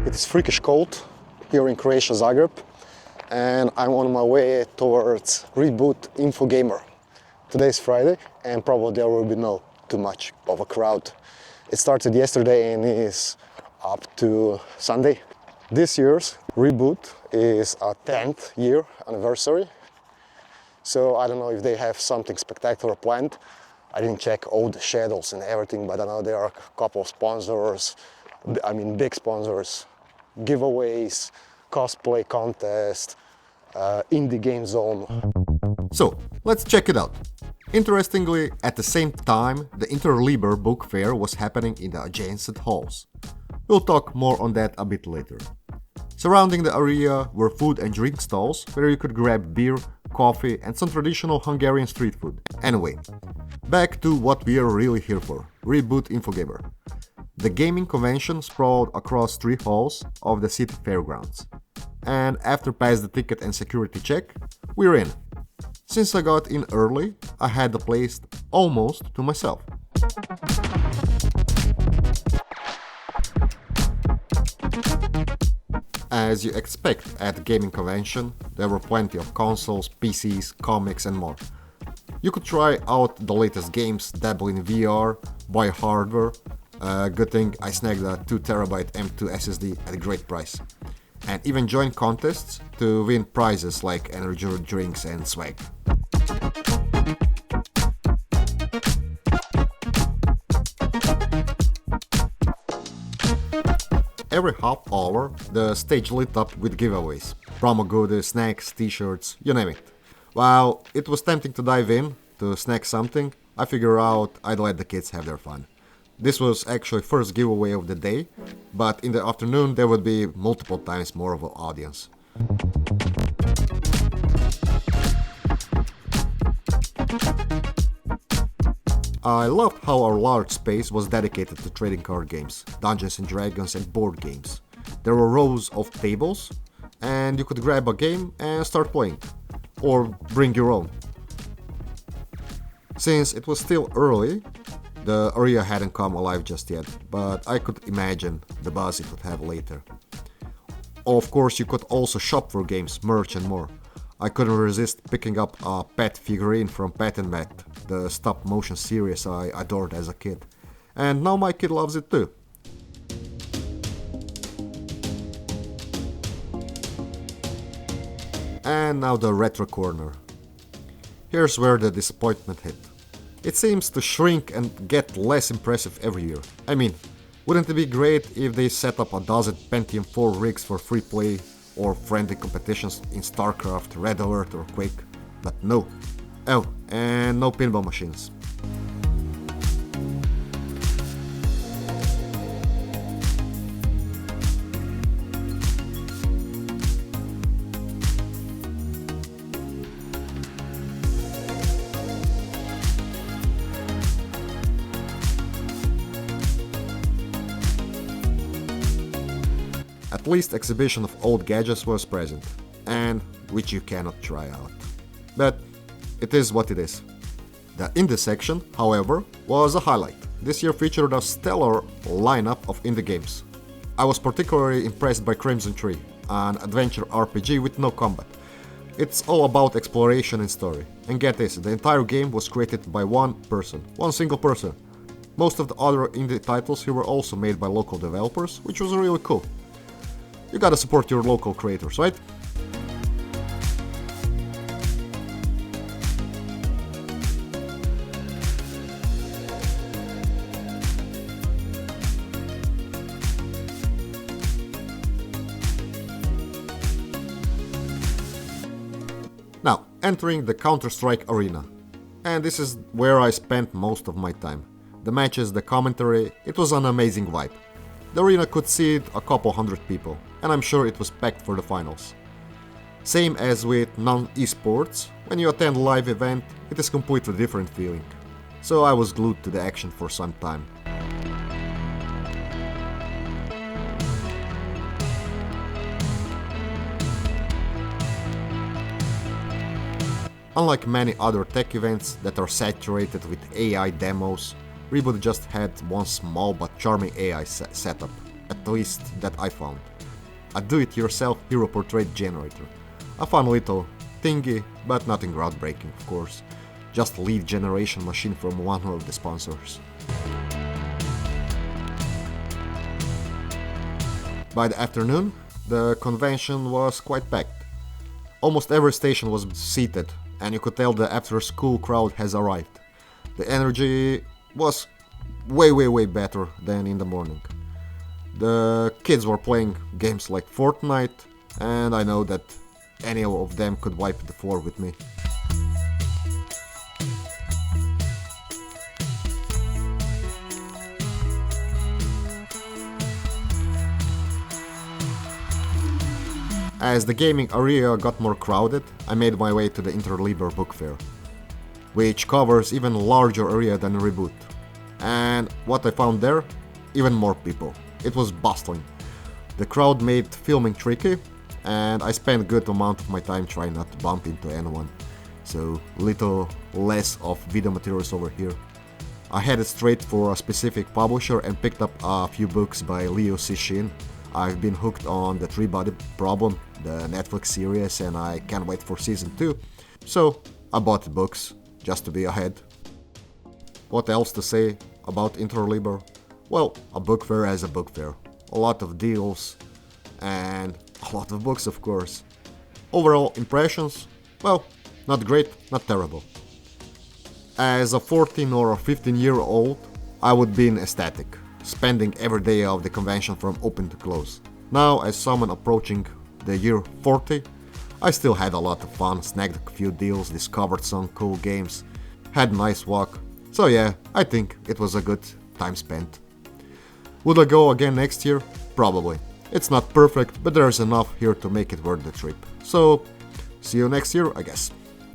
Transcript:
It is freakish cold here in Croatia, Zagreb, and I'm on my way towards Reboot Infogamer. Today is Friday, and probably there will be no too much of a crowd. It started yesterday and is up to Sunday. This year's Reboot is a 10th year anniversary, so I don't know if they have something spectacular planned. I didn't check all the schedules and everything, but I know there are a couple of sponsors, big sponsors, giveaways, cosplay contest, indie game zone. So, let's check it out. Interestingly, at the same time, the Interliber book fair was happening in the adjacent halls. We'll talk more on that a bit later. Surrounding the area were food and drink stalls where you could grab beer, coffee and some traditional Hungarian street food. Anyway, back to what we are really here for, Reboot Infogamer. The gaming convention sprawled across 3 halls of the city fairgrounds. And after past the ticket and security check, we're in. Since I got in early, I had the place almost to myself. As you expect at the gaming convention, there were plenty of consoles, PCs, comics and more. You could try out the latest games, dabble in VR, buy hardware. Good thing I snagged a 2TB M2 SSD at a great price. And even join contests to win prizes like energy drinks and swag. Every half hour, the stage lit up with giveaways, promo goodies, snacks, t-shirts, you name it. While it was tempting to dive in, to snag something, I figured out I'd let the kids have their fun. This was actually first giveaway of the day, but in the afternoon there would be multiple times more of an audience. I loved how our large space was dedicated to trading card games, Dungeons and Dragons and board games. There were rows of tables, and you could grab a game and start playing, or bring your own. Since it was still early, the area hadn't come alive just yet, but I could imagine the buzz it would have later. Of course, you could also shop for games, merch and more. I couldn't resist picking up a pet figurine from Pet and Matt, the stop-motion series I adored as a kid. And now my kid loves it too. And now the retro corner. Here's where the disappointment hit. It seems to shrink and get less impressive every year. I mean, wouldn't it be great if they set up a dozen Pentium 4 rigs for free play or friendly competitions in StarCraft, Red Alert or Quake? But no. Oh, and no pinball machines. At least exhibition of old gadgets was present, and which you cannot try out. But it is what it is. The indie section, however, was a highlight. This year featured a stellar lineup of indie games. I was particularly impressed by Crimson Tree, an adventure RPG with no combat. It's all about exploration and story. And get this, the entire game was created by one single person. Most of the other indie titles here were also made by local developers, which was really cool. You gotta support your local creators, right? Now, entering the Counter-Strike arena. And this is where I spent most of my time. The matches, the commentary, it was an amazing vibe. The arena could seat a couple hundred people, and I'm sure it was packed for the finals. Same as with non-esports, when you attend a live event, it is completely different feeling. So I was glued to the action for some time. Unlike many other tech events that are saturated with AI demos, Reboot just had one small but charming AI setup, at least that I found. a do-it-yourself hero portrait generator. A fun little thingy, but nothing groundbreaking, of course. Just a lead generation machine from one of the sponsors. By the afternoon, the convention was quite packed. Almost every station was seated, and you could tell the after-school crowd has arrived. The energy was way better than in the morning. The kids were playing games like Fortnite, and I know that any of them could wipe the floor with me. As the gaming area got more crowded, I made my way to the Interliber book fair, which covers even larger area than Reboot. And what I found there? Even more people. It was bustling. The crowd made filming tricky, and I spent a good amount of my time trying not to bump into anyone. So little less of video materials over here. I headed straight for a specific publisher and picked up a few books by Liu Cixin. I've been hooked on the Three-Body Problem, the Netflix series, and I can't wait for season 2. So I bought the books, just to be ahead. What else to say about Interliber? Well, a book fair as a book fair. A lot of deals, and a lot of books, of course. Overall impressions? Well, not great, not terrible. As a 14 or a 15-year-old, I would be ecstatic, spending every day of the convention from open to close. Now, as someone approaching the year 40, I still had a lot of fun, snagged a few deals, discovered some cool games, had a nice walk. So yeah, I think it was a good time spent. Would I go again next year? Probably. It's not perfect, but there's enough here to make it worth the trip. So, see you next year, I guess.